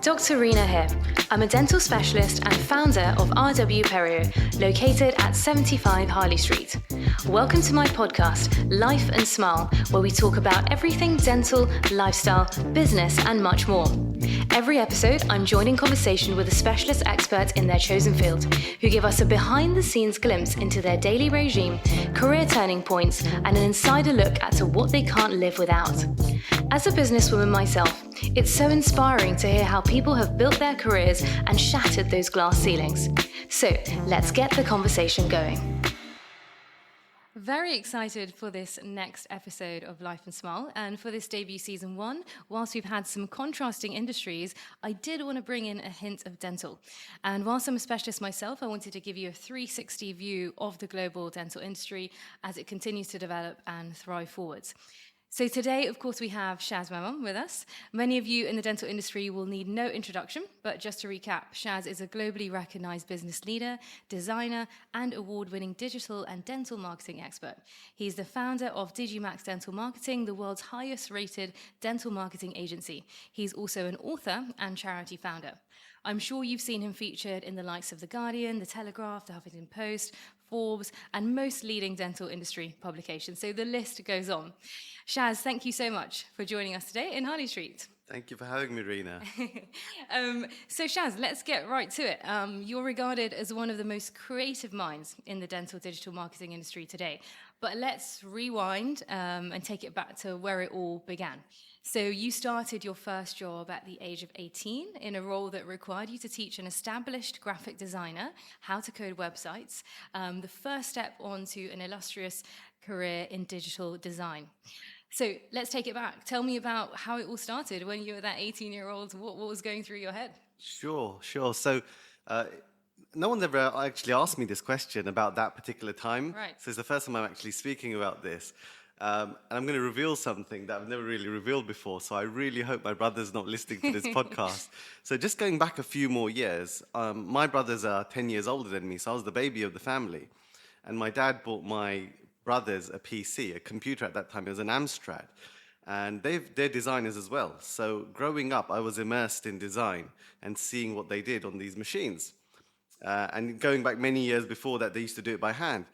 Dr Reena here. I'm a dental specialist and founder of RW Perio, located at 75 Harley Street. Welcome to my podcast, Life and Smile, where we talk about everything dental, lifestyle, business, and much more. Every episode, I'm joined in conversation with a specialist expert in their chosen field, who give us a behind-the-scenes glimpse into their daily regime, career turning points, and an insider look at what they can't live without. As a businesswoman myself, it's so inspiring to hear how people have built their careers and shattered those glass ceilings. So let's get the conversation going. Very excited for this next episode of Life and Smile, and for this debut season 1, whilst we've had some contrasting industries, I did want to bring in a hint of dental. And whilst I'm a specialist myself, I wanted to give you a 360 view of the global dental industry as it continues to develop and thrive forwards. So today, of course, we have Shaz Memon with us. Many of you in the dental industry will need no introduction, but just to recap, Shaz is a globally recognized business leader, designer, and award-winning digital and dental marketing expert. He's the founder of Digimax Dental Marketing, the world's highest-rated dental marketing agency. He's also an author and charity founder. I'm sure you've seen him featured in the likes of The Guardian, The Telegraph, The Huffington Post, Forbes, and most leading dental industry publications. So the list goes on. Shaz, thank you so much for joining us today in Harley Street. Thank you for having me, Reena. So Shaz, let's get right to it. You're regarded as one of the most creative minds in the dental digital marketing industry today. But let's rewind and take it back to where it all began. So you started your first job at the age of 18 in a role that required you to teach an established graphic designer how to code websites, the first step onto an illustrious career in digital design. So let's take it back. Tell me about how it all started when you were that 18-year-old. What was going through your head? Sure. So no one's ever actually asked me this question about that particular time. Right. So it's the first time I'm actually speaking about this. And I'm going to reveal something that I've never really revealed before, so I really hope my brother's not listening to this podcast. So just going back a few more years, my brothers are 10 years older than me, so I was the baby of the family. And my dad bought my brothers a PC, a computer at that time. It was an Amstrad. And they're designers as well. So growing up, I was immersed in design and seeing what they did on these machines. And going back many years before that, they used to do it by hand.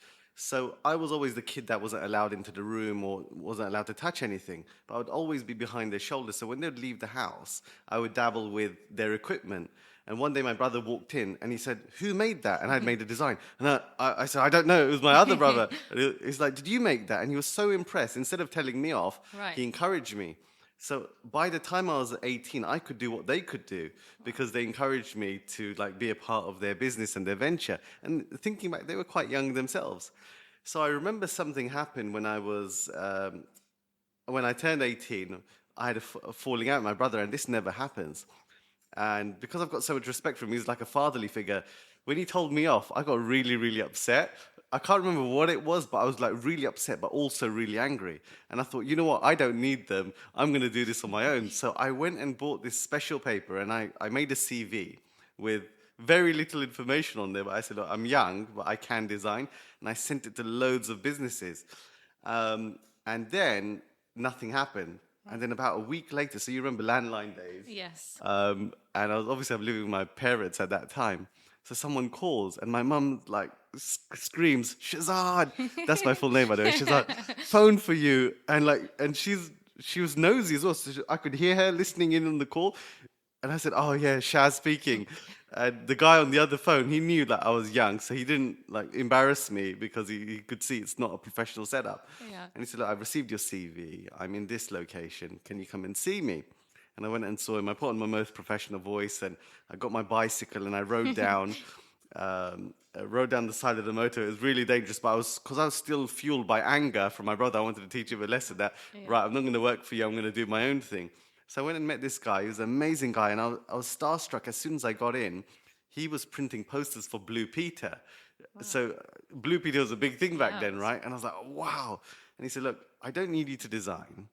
So I was always the kid that wasn't allowed into the room or wasn't allowed to touch anything, but I would always be behind their shoulders. So when they would leave the house, I would dabble with their equipment. And one day my brother walked in and he said, "Who made that?" And I'd made a design. And I said, "I don't know, it was my other brother." And he's like, "Did you make that?" And he was so impressed. Instead of telling me off, Right. He encouraged me. So by the time I was 18, I could do what they could do because they encouraged me to be a part of their business and their venture. And thinking back, they were quite young themselves. So I remember something happened when I turned 18. I had a falling out with my brother, and this never happens. And because I've got so much respect for him, he's like a fatherly figure. When he told me off, I got really, really upset. I can't remember what it was, but I was really upset, but also really angry. And I thought, you know what? I don't need them. I'm going to do this on my own. So I went and bought this special paper, and I made a CV with very little information on there. But I said, look, I'm young, but I can design. And I sent it to loads of businesses. And then nothing happened. And then about a week later, so you remember landline days? Yes. And I'm living with my parents at that time. So someone calls, and my mum screams, "Shazad!" That's my full name, by the way. Shazad, phone for you. And she was nosy as well. So I could hear her listening in on the call. And I said, "Oh yeah, Shaz speaking." And the guy on the other phone, he knew that I was young, so he didn't embarrass me because he could see it's not a professional setup. Yeah. And he said, "Look, I've received your CV. I'm in this location. Can you come and see me?" And I went and saw him. I put on my most professional voice, and I got my bicycle, and I rode down. Rode down the side of the motor. It was really dangerous, but because I was still fueled by anger from my brother, I wanted to teach him a lesson that, right, I'm not going to work for you. I'm going to do my own thing. So I went and met this guy. He was an amazing guy, and I was starstruck as soon as I got in. He was printing posters for Blue Peter. Wow. So Blue Peter was a big thing back then, right? And I was like, oh, wow. And he said, "Look, I don't need you to design,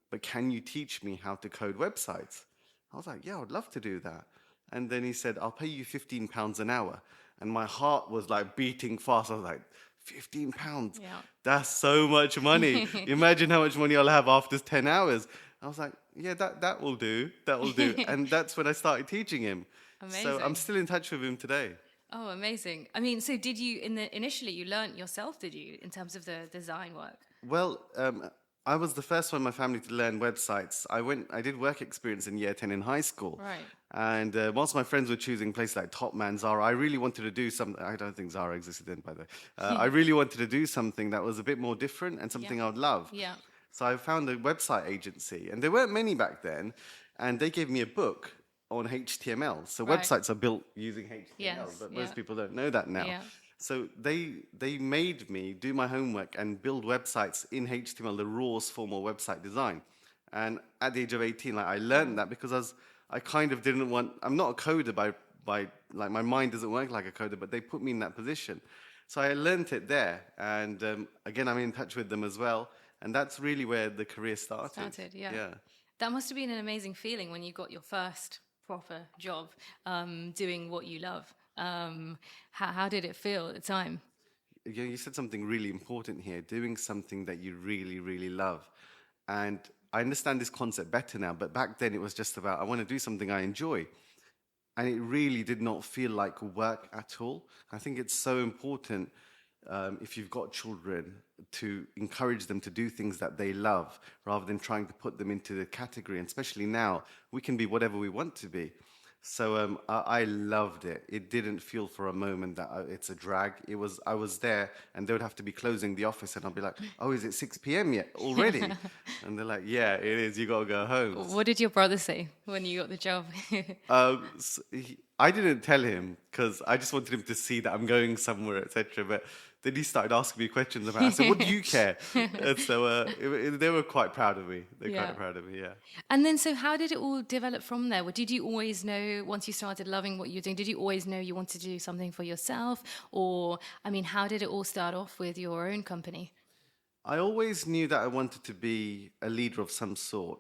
but can you teach me how to code websites?" I was like, "Yeah, I'd love to do that." And then he said, "I'll pay you £15 an hour." And my heart was beating fast. I was like, £15? Yeah. That's so much money. Imagine how much money I'll have after 10 hours. I was like, yeah, that will do. That will do. And that's when I started teaching him. Amazing. So I'm still in touch with him today. Oh, amazing. I mean, so did you, initially you learnt yourself, did you, in terms of the design work? Well, I was the first one in my family to learn websites. I did work experience in year 10 in high school. Right. And whilst my friends were choosing places like Topman, Zara, I really wanted to do something. I don't think Zara existed then, by the way. I really wanted to do something that was a bit more different and something I would love. Yeah. So I found a website agency, and there weren't many back then, and they gave me a book on HTML. So Right. websites are built using HTML, Yes, but yeah. most people don't know that now. Yeah. So they made me do my homework and build websites in HTML, the rawest form of website design. And at the age of 18, like, I learned that because I kind of didn't want. I'm not a coder by like, my mind doesn't work like a coder, but they put me in that position. So I learned it there, and again, I'm in touch with them as well. And that's really where the career started. Yeah. That must have been an amazing feeling when you got your first proper job, doing what you love. How did it feel at the time? You said something really important here, doing something that you really, really love. And I understand this concept better now, but back then it was just about, I want to do something I enjoy. And it really did not feel like work at all. I think it's so important, if you've got children, to encourage them to do things that they love rather than trying to put them into the category. And especially now, we can be whatever we want to be. So I loved it. It didn't feel for a moment that it's a drag. I was there, and they would have to be closing the office, and I'd be like, "Oh, is it 6 p.m. yet already?" And they're like, "Yeah, it is. You got to go home." What did your brother say when you got the job? I didn't tell him because I just wanted him to see that I'm going somewhere, etc. But then he started asking me questions about it. I said, "What do you care?" And so they were quite proud of me. They're quite proud of me, yeah. And then, so how did it all develop from there? Did you always know, once you started loving what you're doing, did you always know you wanted to do something for yourself? Or, I mean, how did it all start off with your own company? I always knew that I wanted to be a leader of some sort,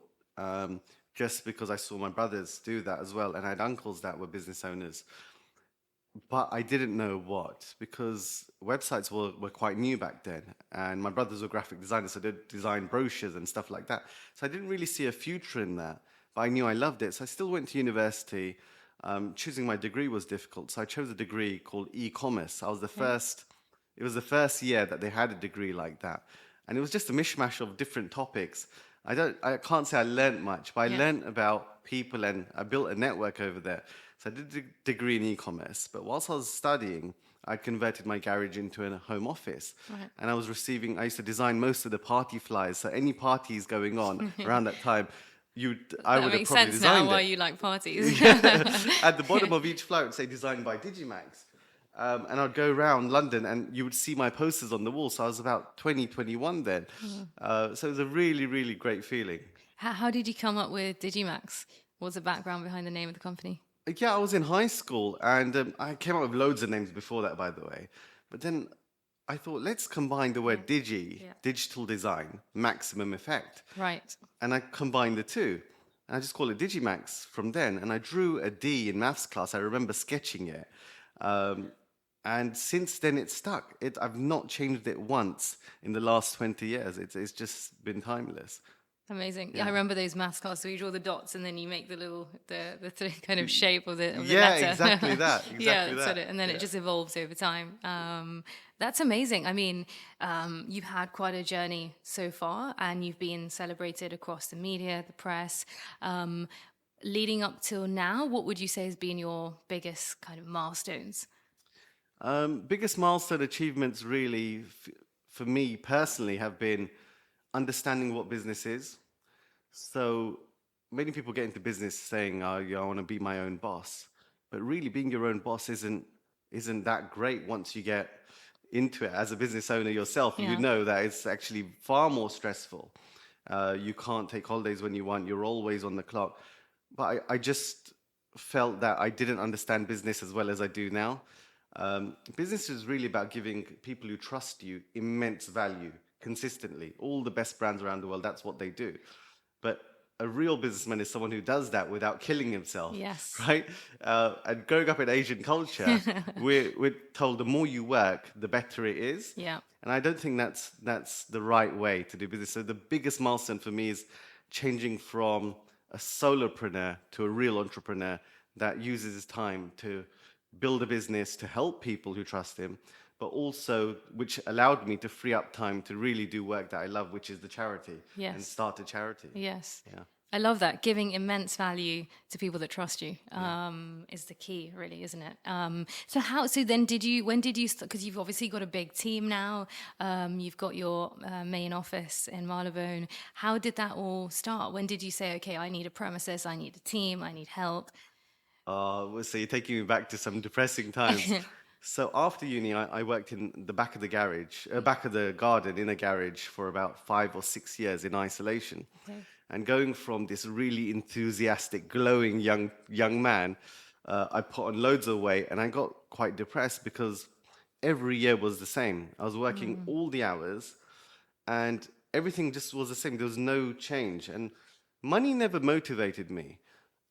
just because I saw my brothers do that as well, and I had uncles that were business owners. But I didn't know what, because websites were quite new back then, and my brothers were graphic designers, so they designed brochures and stuff like that. So I didn't really see a future in that, but I knew I loved it. So I still went to university. Choosing my degree was difficult, so I chose a degree called e-commerce. It was the first year that they had a degree like that, and it was just a mishmash of different topics. I can't say I learned much, but I learned about people, and I built a network over there. So I did a degree in e-commerce, but whilst I was studying, I converted my garage into a home office. Right. And I used to design most of the party flyers. So any parties going on around that time, I would have probably designed it. That makes sense now why you like parties. At the bottom of each flyer, it would say designed by Digimax. And I'd go around London, and you would see my posters on the wall. So I was about 20, 21 then. So it was a really, really great feeling. How did you come up with Digimax? What's the background behind the name of the company? Yeah, I was in high school, and I came up with loads of names before that, by the way. But then I thought, let's combine the word digital design, maximum effect. Right. And I combined the two. And I just call it Digimax from then. And I drew a D in maths class. I remember sketching it. And since then, it's stuck. I've not changed it once in the last 20 years. It's just been timeless. Amazing. Yeah. I remember those maths classes where you draw the dots and then you make the kind of shape of the letter. Yeah, exactly that. And then it just evolves over time. That's amazing. I mean, you've had quite a journey so far, and you've been celebrated across the media, the press. Leading up till now, what would you say has been your biggest kind of milestones? Biggest milestone achievements really, for me personally, have been understanding what business is. So many people get into business saying, "Oh, yeah, I want to be my own boss," but really, being your own boss isn't that great once you get into it. As a business owner yourself, you know that it's actually far more stressful. You can't take holidays when you want. You're always on the clock. But I just felt that I didn't understand business as well as I do now. Business is really about giving people who trust you immense value consistently. All the best brands around the world, that's what they do. But a real businessman is someone who does that without killing himself. Yes. Right? And growing up in Asian culture, we're told the more you work, the better it is. Yeah. And I don't think that's the right way to do business. So the biggest milestone for me is changing from a solopreneur to a real entrepreneur that uses his time to build a business to help people who trust him, but also which allowed me to free up time to really do work that I love, which is the charity, and Yes. start a charity. Yes. Yeah. I love that. Giving immense value to people that trust you is the key, really, isn't it? So then when did you, because you've obviously got a big team now, you've got your main office in Marylebone. How did that all start? When did you say, okay, I need a premises, I need a team, I need help? So you're taking me back to some depressing times. So after uni, I worked in the back of the garage, back of the garden in a garage for about 5 or 6 years in isolation. Okay. And going from this really enthusiastic, glowing young man, I put on loads of weight, and I got quite depressed because every year was the same. I was working all the hours, and everything just was the same. There was no change, and money never motivated me.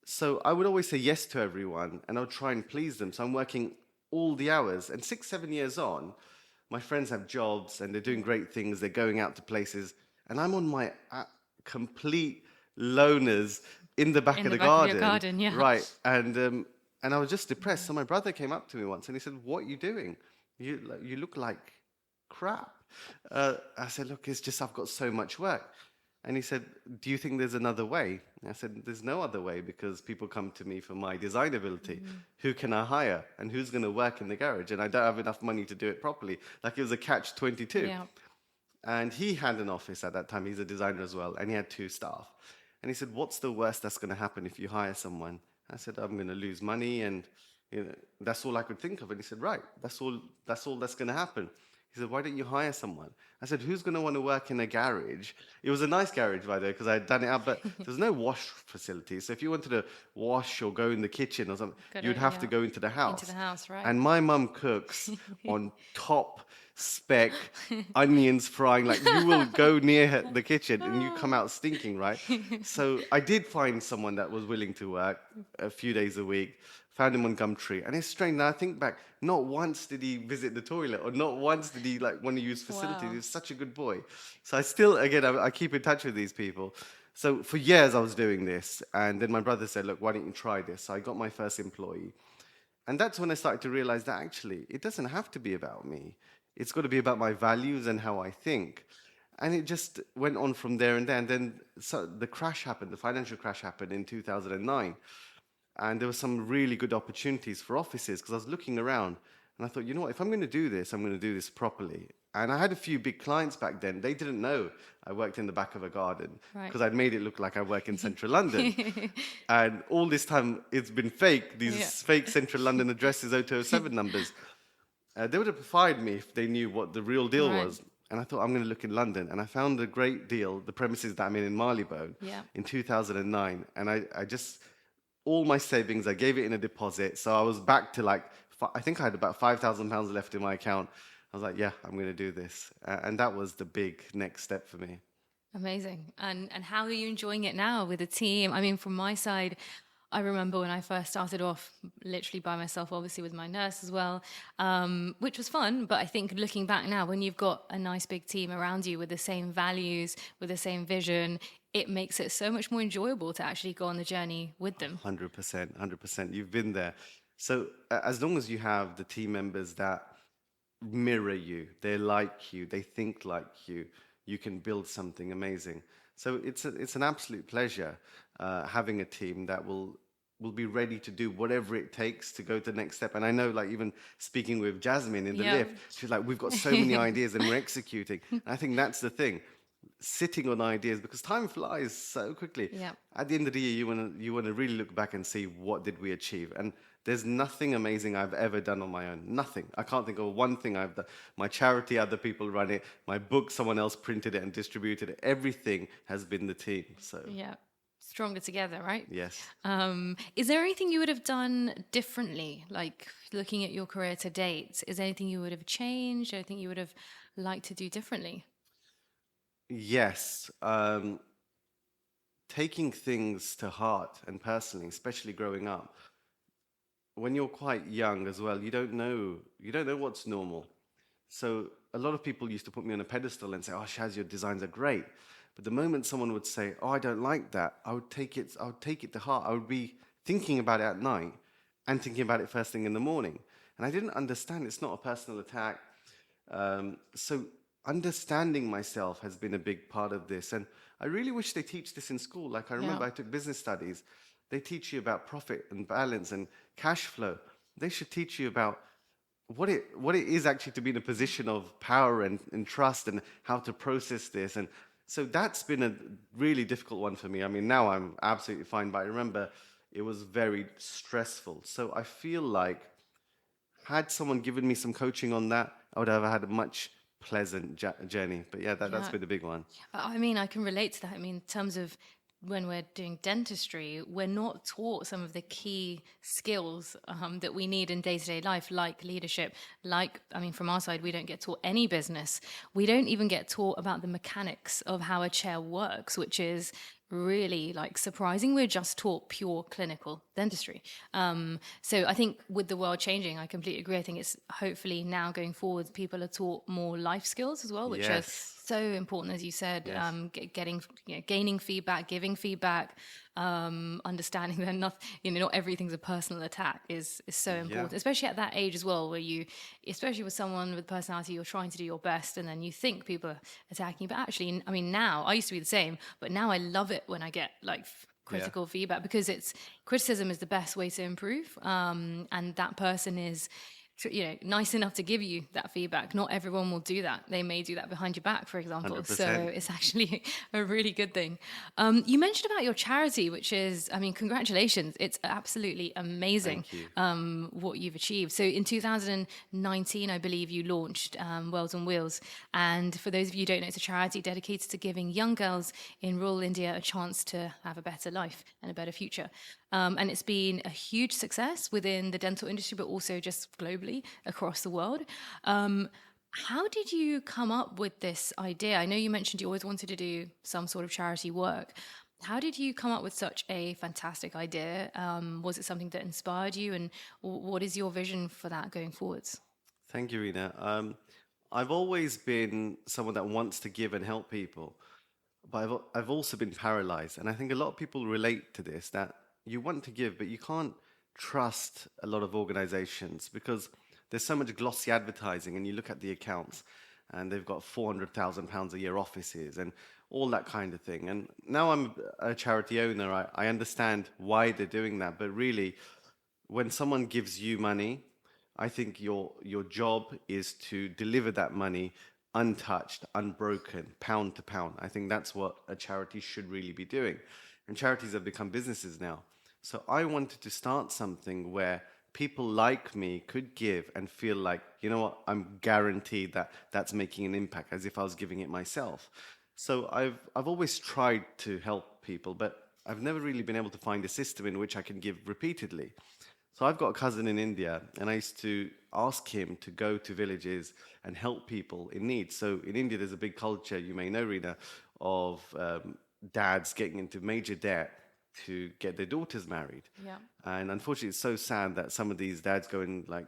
So I would always say yes to everyone, and I would try and please them. So I'm working all the hours, and 6, 7 years on, my friends have jobs, and they're doing great things. They're going out to places, and I'm on my complete loners in the back In of the the back of garden. your garden, yeah. Right. And I was just depressed. So my brother came up to me once and he said, "What are you doing? You look like crap." I said, "Look, it's just I've got so much work." And he said, "Do you think there's another way?" And I said, "There's no other way because people come to me for my design ability. Who can I hire? And who's going to work in the garage? And I don't have enough money to do it properly." Like it was a catch-22. Yeah. And he had an office at that time. He's a designer as well. And he had 2 staff. And he said, "What's the worst that's going to happen if you hire someone?" I said, "I'm going to lose money." And that's all I could think of. And he said, "Right, that's all that's going to happen." He said, "Why don't you hire someone?" I said, "Who's going to want to work in a garage?" It was a nice garage, by the way, because I had done it up, but there was no wash facility. So if you wanted to wash or go in the kitchen or something, you'd have to go into the house. Into the house, right. And my mum cooks on top spec, onions frying, like you will go near the kitchen and you come out stinking, right? So I did find someone that was willing to work a few days a week, found him on Gumtree. And it's strange, now I think back, not once did he visit the toilet or not once did he want to use facilities. Wow. He was such a good boy. So I still, again, I keep in touch with these people. So for years I was doing this. And then my brother said, "Look, why don't you try this?" So I got my first employee. And that's when I started to realize that actually it doesn't have to be about me. It's got to be about my values and how I think. And it just went on from there and there. And then the crash happened, the financial crash happened in 2009. And there were some really good opportunities for offices because I was looking around and I thought, you know what, if I'm going to do this, I'm going to do this properly. And I had a few big clients back then. They didn't know I worked in the back of a garden because I'd made it look like I work in central London. And all this time it's been fake, these fake central London addresses, 0207 numbers. They would have fired me if they knew what the real deal was. And I thought, I'm going to look in London. And I found a great deal, the premises that I'm in Marylebone, in 2009. And I just, all my savings, I gave it in a deposit. So I was back to I think I had about £5,000 left in my account. I was like, yeah, I'm going to do this. And that was the big next step for me. Amazing. And how are you enjoying it now with a team? I mean, from my side, I remember when I first started off literally by myself, obviously with my nurse as well, which was fun. But I think looking back now, when you've got a nice big team around you with the same values, with the same vision, it makes it so much more enjoyable to actually go on the journey with them. 100%. You've been there. So as long as you have the team members that mirror you, they're like you, they think like you can build something amazing. So it's an absolute pleasure having a team that will be ready to do whatever it takes to go to the next step. And I know, even speaking with Jasmine in the lift, she's like, "We've got so many ideas and we're executing." And I think that's the thing, sitting on ideas, because time flies so quickly. At the end of the year, you want to really look back and see what did we achieve. And there's nothing amazing I've ever done on my own. Nothing. I can't think of one thing I've done. My charity, other people run it. My book, someone else printed it and distributed it. Everything has been the team. So stronger together, right? Yes. Is there anything you would have done differently, like looking at your career to date? Is there anything you would have changed? Anything you would have liked to do differently? Yes. Taking things to heart and personally, especially growing up. When you're quite young as well, you don't know what's normal. So a lot of people used to put me on a pedestal and say, "Oh, Shaz, your designs are great." But the moment someone would say, "Oh, I don't like that," I would take it to heart. I would be thinking about it at night and thinking about it first thing in the morning. And I didn't understand it's not a personal attack. So understanding myself has been a big part of this. And I really wish they teach this in school. Like I remember Yeah. I took business studies. They teach you about profit and balance and cash flow. They should teach you about what it is actually to be in a position of power and trust and how to process this. And so that's been a really difficult one for me. I mean, now I'm absolutely fine, but I remember it was very stressful. So I feel like had someone given me some coaching on that, I would have had a much pleasant journey. But yeah, that's Yeah. been a big one. I mean, I can relate to that. I mean, in terms of when we're doing dentistry, we're not taught some of the key skills that we need in day-to-day life, like leadership. Like, I mean, from our side, we don't get taught any business. We don't even get taught about the mechanics of how a chair works, which is really like surprising. We're just taught pure clinical dentistry. So I think with the world changing, I completely agree. I think it's hopefully now going forward, people are taught more life skills as well, which are Yes. so important, as you said. Yes. Getting, gaining feedback, giving feedback, understanding that not everything's a personal attack is so important, especially at that age as well, where especially with someone with personality, you're trying to do your best, and then you think people are attacking you, but actually, I mean, now I used to be the same, but now I love it when I get like critical feedback, because criticism is the best way to improve, and that person is nice enough to give you that feedback. Not everyone will do that. They may do that behind your back, for example. 100%. So it's actually a really good thing. You mentioned about your charity, which is, I mean, congratulations. It's absolutely amazing. Thank you. What you've achieved. So in 2019, I believe you launched Worlds on Wheels. And for those of you who don't know, it's a charity dedicated to giving young girls in rural India a chance to have a better life and a better future. And it's been a huge success within the dental industry, but also just globally across the world. How did you come up with this idea? I know you mentioned you always wanted to do some sort of charity work. How did you come up with such a fantastic idea? Was it something that inspired you? And what is your vision for that going forwards? Thank you, Reena. I've always been someone that wants to give and help people, but I've also been paralyzed. And I think a lot of people relate to this, that you want to give, but you can't trust a lot of organizations because there's so much glossy advertising, and you look at the accounts and they've got £400,000 a year offices and all that kind of thing. And now I'm a charity owner, I understand why they're doing that. But really, when someone gives you money, I think your job is to deliver that money untouched, unbroken, pound to pound. I think that's what a charity should really be doing. And charities have become businesses now. So I wanted to start something where people like me could give and feel like, you know what, I'm guaranteed that that's making an impact, as if I was giving it myself. So I've always tried to help people, but I've never really been able to find a system in which I can give repeatedly. So I've got a cousin in India, and I used to ask him to go to villages and help people in need. So in India, there's a big culture, you may know, Rina, of dads getting into major debt to get their daughters married. Yeah. And unfortunately, it's so sad that some of these dads go and like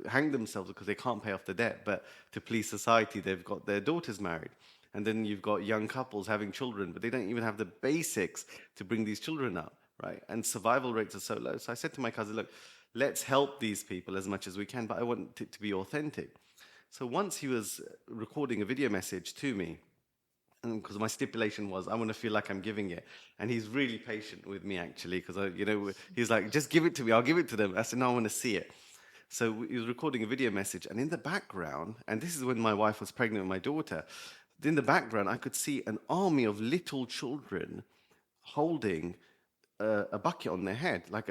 hang themselves because they can't pay off the debt. But to please society, they've got their daughters married. And then you've got young couples having children, but they don't even have the basics to bring these children up, right? And survival rates are so low. So I said to my cousin, look, let's help these people as much as we can, but I want it to be authentic. So once he was recording a video message to me, because my stipulation was I want to feel like I'm giving it, and he's really patient with me actually, because he's like, just give it to me, I'll give it to them. I said, no, I want to see it. So he was recording a video message, and in the background, and this is when my wife was pregnant with my daughter, in the background I could see an army of little children holding a bucket on their head, like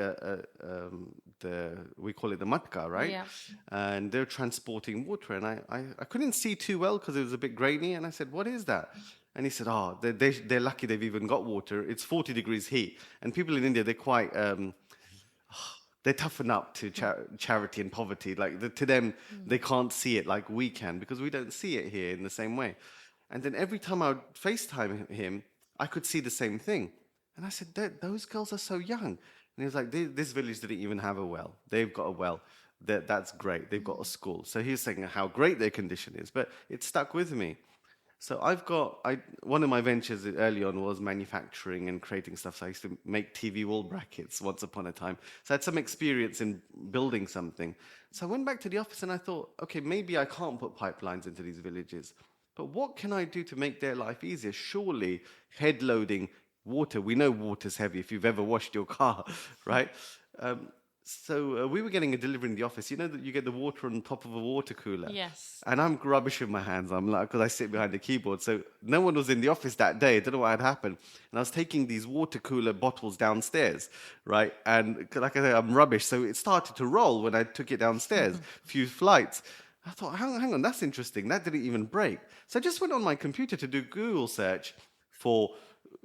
we call it the matka, right? Yeah. And they're transporting water, and I couldn't see too well because it was a bit grainy, and I said, what is that? And he said, oh, they're lucky they've even got water. It's 40 degrees heat. And people in India, they're quite, they toughen up to charity and poverty. Like to them, they can't see it like we can because we don't see it here in the same way. And then every time I would FaceTime him, I could see the same thing. And I said, those girls are so young. And he was like, this village didn't even have a well. They've got a well. That's great. They've got a school. So he was saying how great their condition is. But it stuck with me. So one of my ventures early on was manufacturing and creating stuff. So I used to make TV wall brackets once upon a time. So I had some experience in building something. So I went back to the office and I thought, okay, maybe I can't put pipelines into these villages, but what can I do to make their life easier? Surely head loading water. We know water's heavy if you've ever washed your car, right? So we were getting a delivery in the office. You know that you get the water on top of a water cooler. Yes. And I'm rubbish with my hands. I'm like, because I sit behind the keyboard. So no one was in the office that day. I don't know what had happened. And I was taking these water cooler bottles downstairs, right? And like I said, I'm rubbish. So it started to roll when I took it downstairs, a few flights. I thought, hang on, that's interesting. That didn't even break. So I just went on my computer to do Google search for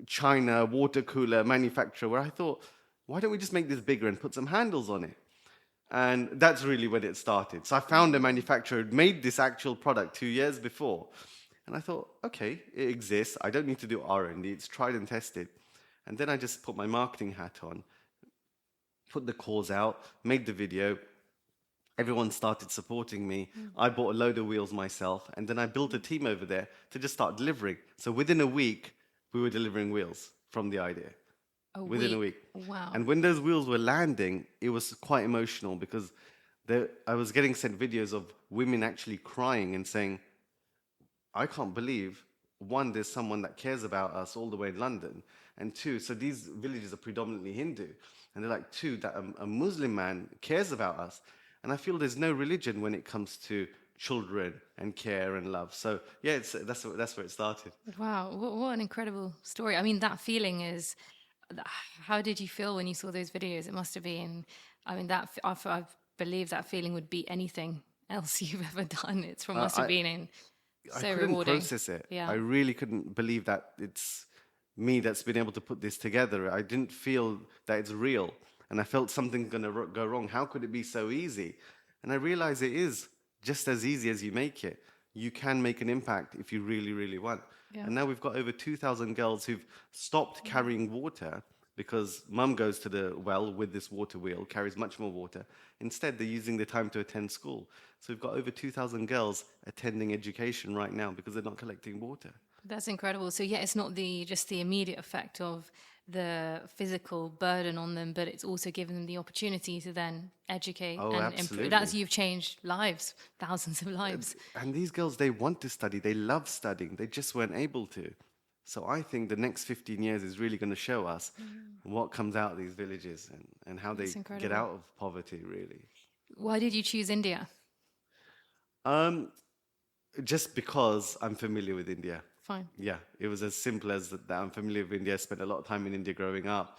China water cooler manufacturer, where I thought, why don't we just make this bigger and put some handles on it? And that's really when it started. So I found a manufacturer who made this actual product 2 years before. And I thought, okay, it exists. I don't need to do R&D. It's tried and tested. And then I just put my marketing hat on, put the cause out, made the video. Everyone started supporting me. I bought a load of wheels myself. And then I built a team over there to just start delivering. So within a week, we were delivering wheels from the idea. Within a week. Wow. And when those wheels were landing, it was quite emotional because I was getting sent videos of women actually crying and saying, I can't believe, one, there's someone that cares about us all the way in London. And two, so these villages are predominantly Hindu. And they're like, two, that a Muslim man cares about us. And I feel there's no religion when it comes to children and care and love. So yeah, that's where it started. Wow. What an incredible story. I mean, that feeling is... How did you feel when you saw those videos? It must have been, I mean, I believe that feeling would beat anything else you've ever done. Must have been so I couldn't rewarding. process it. Yeah. I really couldn't believe that it's me that's been able to put this together. I didn't feel that it's real. And I felt something's going to go wrong. How could it be so easy? And I realized it is just as easy as you make it. You can make an impact if you really, really want. Yeah. And now we've got over 2,000 girls who've stopped carrying water because mum goes to the well with this water wheel, carries much more water. Instead, they're using the time to attend school. So we've got over 2,000 girls attending education right now because they're not collecting water. That's incredible. So yeah, it's not just the immediate effect of the physical burden on them, but it's also given them the opportunity to then educate and improve. That's, you've changed lives, thousands of lives. And these girls, they want to study. They love studying. They just weren't able to. So I think the next 15 years is really going to show us what comes out of these villages and how they get out of poverty, really. Why did you choose India? Just because I'm familiar with India. Fine. Yeah, it was as simple as that. I'm familiar with India. I spent a lot of time in India growing up,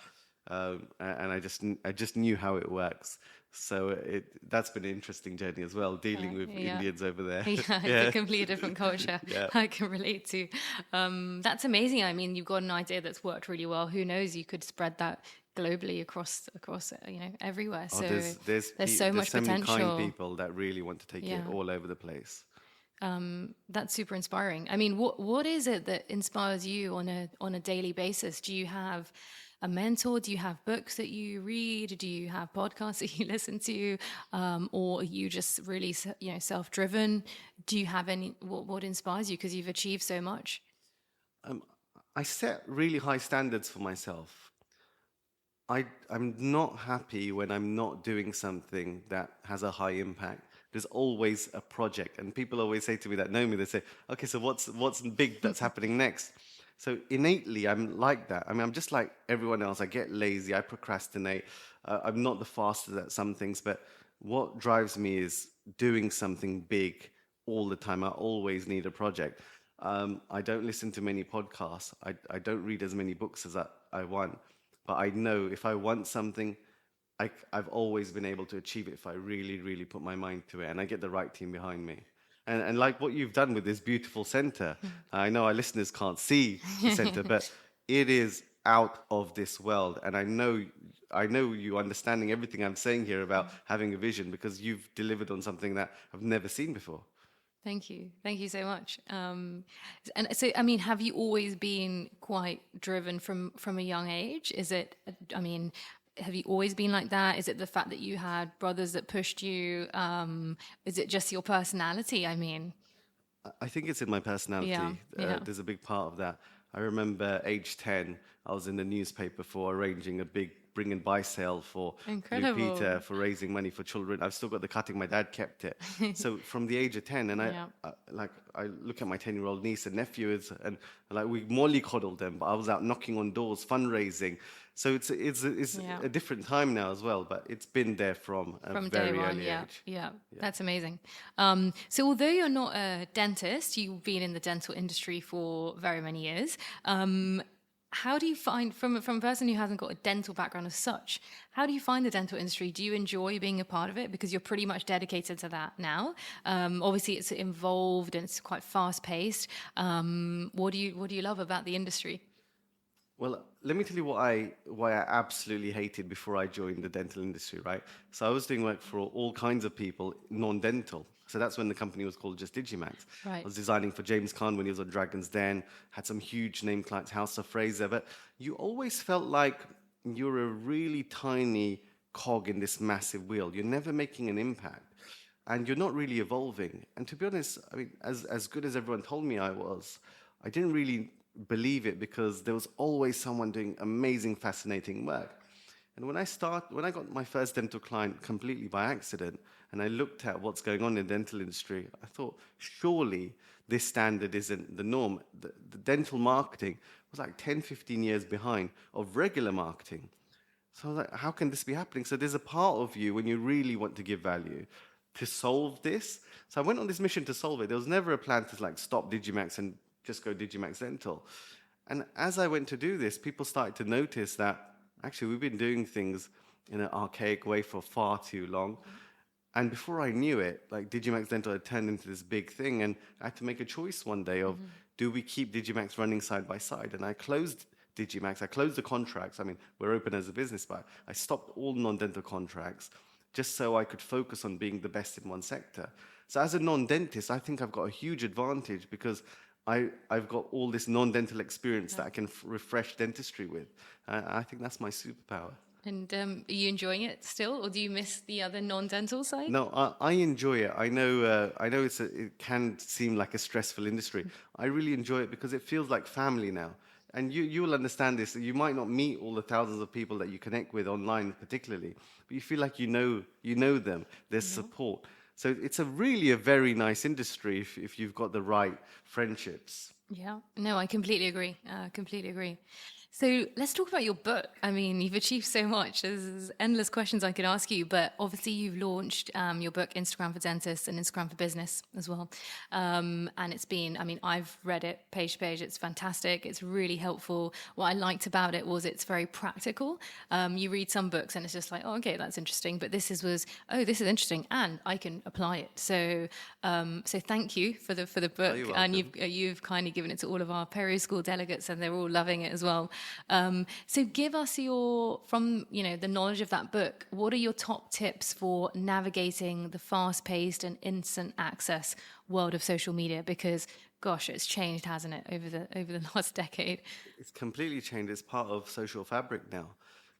and I just knew how it works. So that's been an interesting journey as well, dealing with Indians over there. Yeah, it's a completely different culture. I can relate to. That's amazing. I mean, you've got an idea that's worked really well. Who knows? You could spread that globally across everywhere. So there's so much potential. Many kind people that really want to take it all over the place. That's super inspiring. I mean, what is it that inspires you on a daily basis? Do you have a mentor? Do you have books that you read? Do you have podcasts that you listen to? Or are you just really, self-driven? Do you have what inspires you? Because you've achieved so much. I set really high standards for myself. I'm not happy when I'm not doing something that has a high impact. There's always a project. And people always say to me that know me, they say, okay, so what's big that's happening next? So innately, I'm like that. I mean, I'm just like everyone else. I get lazy, I procrastinate. I'm not the fastest at some things, but what drives me is doing something big all the time. I always need a project. I don't listen to many podcasts. I don't read as many books as I want. But I know if I want something, I've always been able to achieve it if I really, really put my mind to it and I get the right team behind me. And like what you've done with this beautiful center, I know our listeners can't see the center, but it is out of this world. And I know you understanding everything I'm saying here about having a vision because you've delivered on something that I've never seen before. Thank you. Thank you so much. And so, I mean, have you always been quite driven from a young age? Have you always been like that? Is it the fact that you had brothers that pushed you? Is it just your personality? I mean, I think it's in my personality. Yeah, yeah. There's a big part of that. I remember age 10, I was in the newspaper for arranging a big bring and buy sale for Blue Incredible. Peter, for raising money for children. I've still got the cutting. My dad kept it. So from the age of 10, and Yeah. I look at my 10-year-old niece and nephews, and like we mollycoddled them, but I was out knocking on doors, fundraising. So it's Yeah. a different time now as well, but it's been there from a From very day one, early yeah, age. yeah, that's amazing. So although you're not a dentist, you've been in the dental industry for very many years. How do you find, from a person who hasn't got a dental background as such, how do you find the dental industry? Do you enjoy being a part of it? Because you're pretty much dedicated to that now. Obviously, it's involved and it's quite fast paced. What do you love about the industry? Well, let me tell you why I absolutely hated before I joined the dental industry, right? So I was doing work for all kinds of people, non-dental. So that's when the company was called just Digimax. Right. I was designing for James Caan when he was on Dragon's Den, had some huge name clients, House of Fraser, but you always felt like you're a really tiny cog in this massive wheel. You're never making an impact, and you're not really evolving. And to be honest, I mean, as good as everyone told me I was, I didn't really believe it because there was always someone doing amazing, fascinating work. And when I got my first dental client completely by accident, and I looked at what's going on in the dental industry, I thought, surely this standard isn't the norm. The dental marketing was like 10, 15 years behind of regular marketing. So I was like, how can this be happening? So there's a part of you when you really want to give value to solve this. So I went on this mission to solve it. There was never a plan to like stop Digimax and just go Digimax Dental. And as I went to do this, people started to notice that actually we've been doing things in an archaic way for far too long. And before I knew it, like Digimax Dental had turned into this big thing, and I had to make a choice one day of, do we keep Digimax running side by side? And I closed Digimax, I closed the contracts. I mean, we're open as a business, but I stopped all non-dental contracts just so I could focus on being the best in one sector. So as a non-dentist, I think I've got a huge advantage because I've got all this non-dental experience that I can refresh dentistry with. I think that's my superpower. And are you enjoying it still, or do you miss the other non-dental side? No, I enjoy it. I know it can seem like a stressful industry. I really enjoy it because it feels like family now. And you will understand this. You might not meet all the thousands of people that you connect with online particularly, but you feel like you know them. There's support. So it's really a very nice industry if you've got the right friendships. Yeah, no, I completely agree. Completely agree. So let's talk about your book. I mean, you've achieved so much. There's endless questions I could ask you, but obviously you've launched your book, Instagram for Dentists and Instagram for Business as well. And it's been, I mean, I've read it page to page. It's fantastic. It's really helpful. What I liked about it was it's very practical. You read some books and it's just like, oh, okay, that's interesting. But this is interesting and I can apply it. So thank you for the book. Oh, you're And welcome. you've kindly given it to all of our Perio School delegates and they're all loving it as well. So give us from the knowledge of that book, what are your top tips for navigating the fast-paced and instant access world of social media? Because gosh, it's changed, hasn't it, over the last decade? It's completely changed. It's part of social fabric now.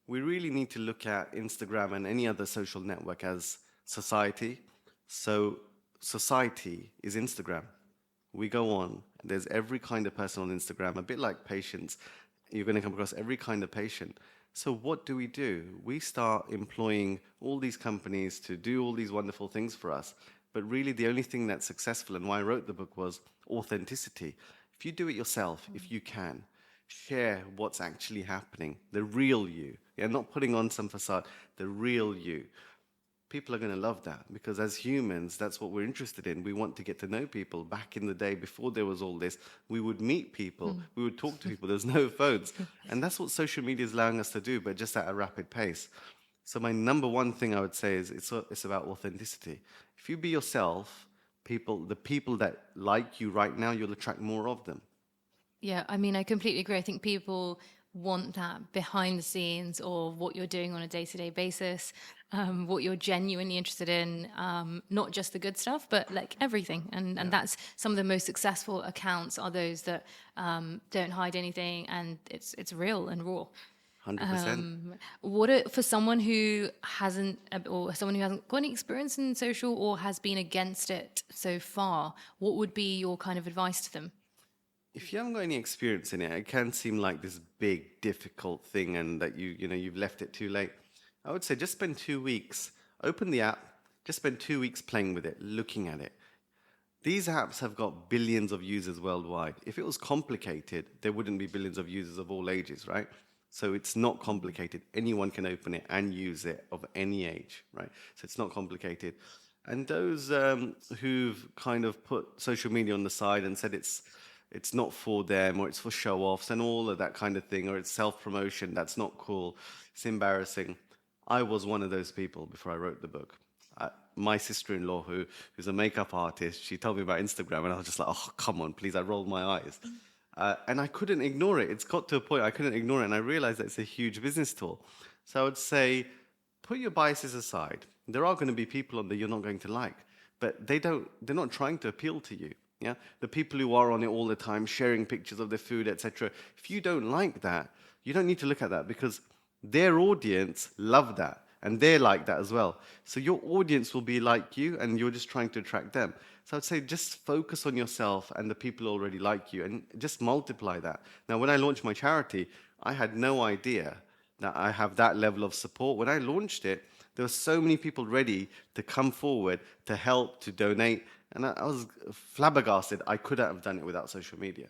We really need to look at Instagram and any other social network as society. So society is Instagram. We go on, there's every kind of person on Instagram, a bit like patients. You're going to come across every kind of patient. So what do? We start employing all these companies to do all these wonderful things for us. But really the only thing that's successful, and why I wrote the book, was authenticity. If you do it yourself, if you can, share what's actually happening, the real you. Yeah, not putting on some facade, the real you. People are going to love that because as humans, that's what we're interested in. We want to get to know people. Back in the day, before there was all this, we would meet people, we would talk to people. There's no phones. And that's what social media is allowing us to do, but just at a rapid pace. So my number one thing I would say is it's about authenticity. If you be yourself, the people that like you right now, you'll attract more of them. Yeah, I mean, I completely agree. I think people want that behind the scenes of what you're doing on a day-to-day basis, what you're genuinely interested in, not just the good stuff, but like everything. And that's some of the most successful accounts are those that don't hide anything and it's real and raw. 100%. For someone who hasn't, or someone who hasn't got any experience in social or has been against it so far, what would be your kind of advice to them? If you haven't got any experience in it, it can seem like this big, difficult thing, and that you've left it too late. I would say just spend 2 weeks, open the app, just spend 2 weeks playing with it, looking at it. These apps have got billions of users worldwide. If it was complicated, there wouldn't be billions of users of all ages, right? So it's not complicated. Anyone can open it and use it of any age, right? So it's not complicated. And those who've kind of put social media on the side and said it's not for them, or it's for show-offs and all of that kind of thing, or it's self-promotion, that's not cool, it's embarrassing. I was one of those people before I wrote the book. My sister-in-law, who's a makeup artist, she told me about Instagram, and I was just like, oh, come on, please. I rolled my eyes. And I couldn't ignore it. It's got to a point I couldn't ignore it, and I realized that it's a huge business tool. So I would say, put your biases aside. There are going to be people on there you're not going to like, but they're not trying to appeal to you. Yeah, the people who are on it all the time, sharing pictures of their food, etc. If you don't like that, you don't need to look at that, because their audience love that, and they're like that as well. So your audience will be like you, and you're just trying to attract them. So I'd say just focus on yourself and the people who already like you, and just multiply that. Now, when I launched my charity, I had no idea that I have that level of support. When I launched it, there were so many people ready to come forward, to help, to donate. And I was flabbergasted. I couldn't have done it without social media.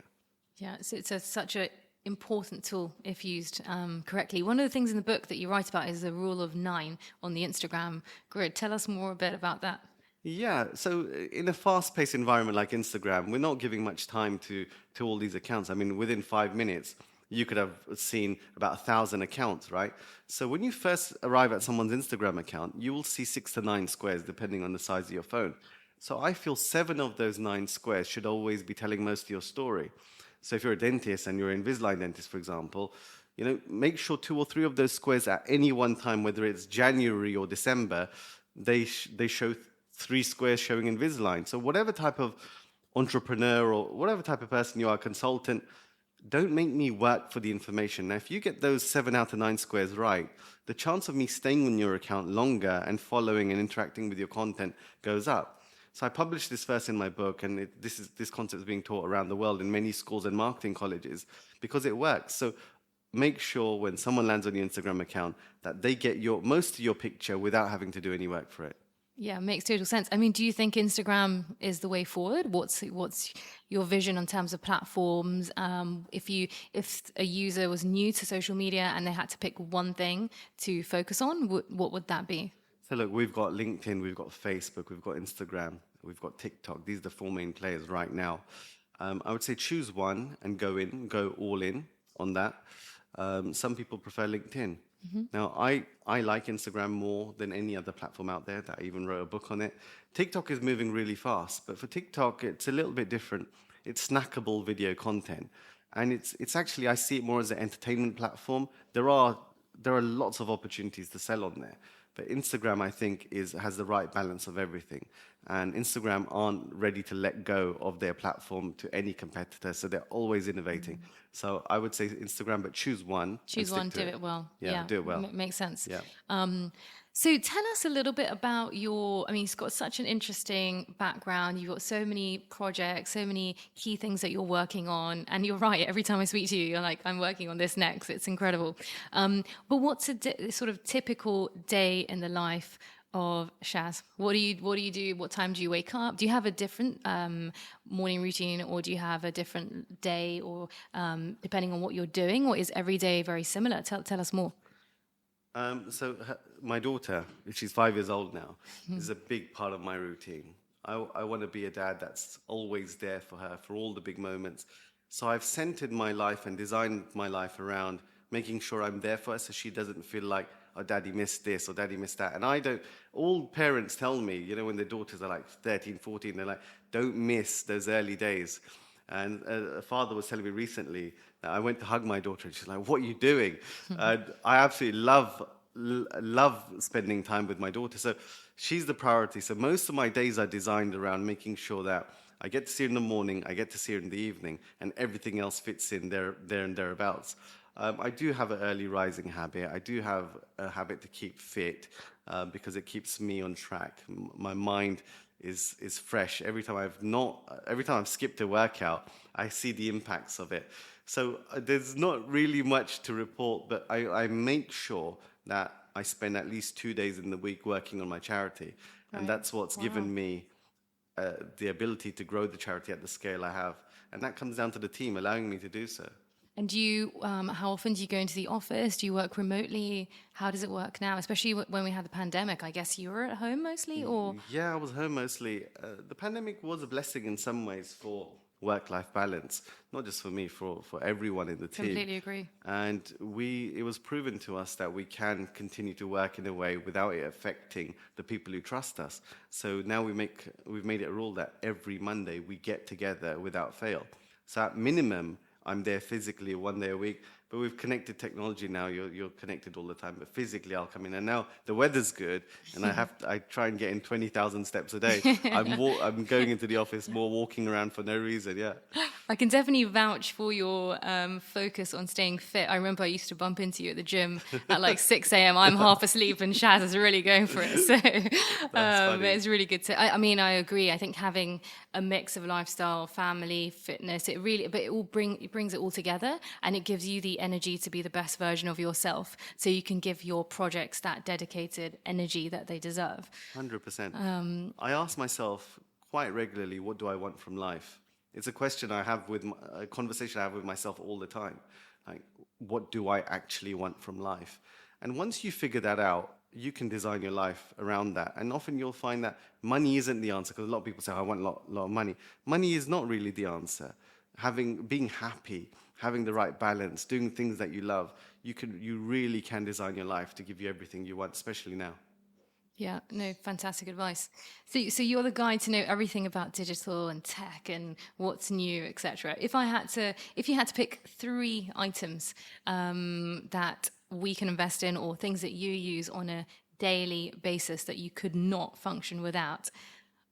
Yeah, so it's such an important tool if used correctly. One of the things in the book that you write about is the rule of 9 on the Instagram grid. Tell us more a bit about that. Yeah, so in a fast-paced environment like Instagram, we're not giving much time to all these accounts. I mean, within 5 minutes, you could have seen about 1,000 accounts, right? So when you first arrive at someone's Instagram account, you will see 6 to 9 squares, depending on the size of your phone. So I feel 7 of those 9 squares should always be telling most of your story. So if you're a dentist and you're an Invisalign dentist, for example, make sure 2 or 3 of those squares at any one time, whether it's January or December, they show 3 squares showing Invisalign. So whatever type of entrepreneur or whatever type of person you are, consultant, don't make me work for the information. Now, if you get those 7 out of 9 squares right, the chance of me staying on your account longer and following and interacting with your content goes up. So I published this first in my book, and this concept is being taught around the world in many schools and marketing colleges because it works. So make sure when someone lands on your Instagram account that they get most of your picture without having to do any work for it. Yeah, makes total sense. I mean, do you think Instagram is the way forward? What's your vision in terms of platforms? If a user was new to social media and they had to pick one thing to focus on, what would that be? So look, we've got LinkedIn, we've got Facebook, we've got Instagram, we've got TikTok. These are the 4 main players right now. I would say choose one and go all in on that. Some people prefer LinkedIn. Mm-hmm. Now, I like Instagram more than any other platform out there. That I even wrote a book on it. TikTok is moving really fast, but for TikTok, it's a little bit different. It's snackable video content, and it's actually, I see it more as an entertainment platform. There are lots of opportunities to sell on there. But Instagram, I think, has the right balance of everything. And Instagram aren't ready to let go of their platform to any competitor, so they're always innovating. Mm-hmm. So I would say Instagram, but choose one. Choose one, do it well. Yeah, do it well. Makes sense. Yeah. So tell us a little bit about you've got such an interesting background. You've got so many projects, so many key things that you're working on. And you're right, every time I speak to you, you're like, I'm working on this next. It's incredible. But what's a sort of typical day in the life of Shaz? What do you do? What time do you wake up? Do you have a different morning routine, or do you have a different day, or depending on what you're doing, or is every day very similar? Tell us more. My daughter, she's 5 years old now, is a big part of my routine. I want to be a dad that's always there for her for all the big moments. So I've centered my life and designed my life around making sure I'm there for her, so she doesn't feel like, oh, daddy missed this or daddy missed that. And all parents tell me, when their daughters are like 13, 14, they're like, don't miss those early days. And a father was telling me recently that I went to hug my daughter, and she's like, what are you doing? I absolutely love spending time with my daughter. So she's the priority. So most of my days are designed around making sure that I get to see her in the morning, I get to see her in the evening, and everything else fits in there and thereabouts. I do have an early rising habit. I do have a habit to keep fit because it keeps me on track. My mind is fresh. Every time I've skipped a workout, I see the impacts of it. So there's not really much to report, but I make sure that I spend at least 2 days in the week working on my charity. And that's what's given me the ability to grow the charity at the scale I have. And that comes down to the team allowing me to do so. And how often do you go into the office? Do you work remotely? How does it work now? Especially when we had the pandemic, I guess you were at home mostly, or? Yeah, I was home mostly. The pandemic was a blessing in some ways for work-life balance, not just for me, for everyone in the team. Completely agree. And it was proven to us that we can continue to work in a way without it affecting the people who trust us. So now we've made it a rule that every Monday we get together without fail. So at minimum, I'm there physically 1 day a week, but with connected technology now, you're connected all the time. But physically, I'll come in, and now the weather's good, and I try and get in 20,000 steps a day. I'm going into the office more walking around for no reason. Yeah, I can definitely vouch for your focus on staying fit. I remember I used to bump into you at the gym at like 6 a.m. I'm half asleep, and Shaz is really going for it. So it's really good to. I mean, I agree. I think having a mix of lifestyle, family, fitness, it brings it all together, and it gives you the energy to be the best version of yourself, so you can give your projects that dedicated energy that they deserve. 100%. I ask myself quite regularly, what do I want from life? It's a question I have a conversation I have with myself all the time. Like, what do I actually want from life? And once you figure that out, you can design your life around that. And often you'll find that money isn't the answer, because a lot of people say, I want a lot of money. Money is not really the answer. Being happy, having the right balance, doing things that you love, you really can design your life to give you everything you want, especially now. Yeah, no, fantastic advice. So you're the guy to know everything about digital and tech and what's new, etc. If you had to pick 3 items that we can invest in, or things that you use on a daily basis that you could not function without,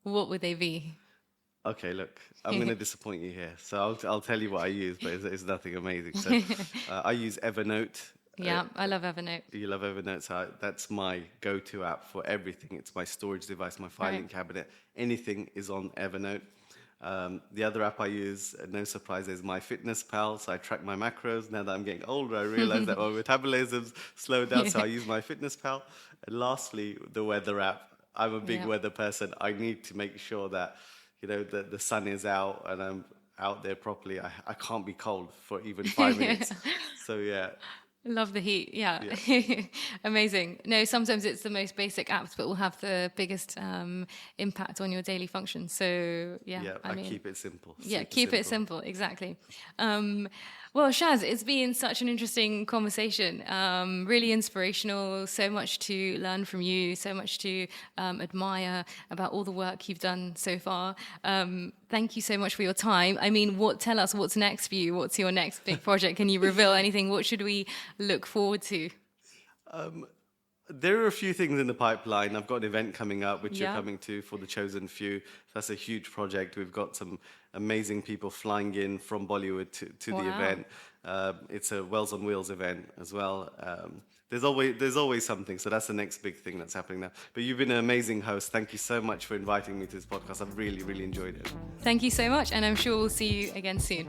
what would they be? Okay, look, I'm going to disappoint you here. So I'll tell you what I use, but it's nothing amazing. So I use Evernote. Yeah, I love Evernote. You love Evernote, so that's my go-to app for everything. It's my storage device, my filing cabinet. Anything is on Evernote. The other app I use, no surprise, is MyFitnessPal. So I track my macros. Now that I'm getting older, I realize that my metabolism's slowed down, so I use MyFitnessPal. And lastly, the weather app. I'm a big weather person. I need to make sure that the sun is out and I'm out there properly. I can't be cold for even 5 minutes. So yeah. Love the heat. Yeah. Amazing. No, sometimes it's the most basic apps, but will have the biggest impact on your daily function. So yeah. I keep it simple. Keep it simple. Exactly. Well, Shaz, it's been such an interesting conversation, really inspirational, so much to learn from you, so much to admire about all the work you've done so far. Thank you so much for your time. I mean, tell us what's next for you? What's your next big project? Can you reveal anything? What should we look forward to? There are a few things in the pipeline. I've got an event coming up, which you're coming to, for the Chosen Few. That's a huge project. We've got some amazing people flying in from Bollywood to the event. It's a Wells on Wheels event as well. There's always something. So that's the next big thing that's happening now. But you've been an amazing host. Thank you so much for inviting me to this podcast. I've really, really enjoyed it. Thank you so much. And I'm sure we'll see you again soon.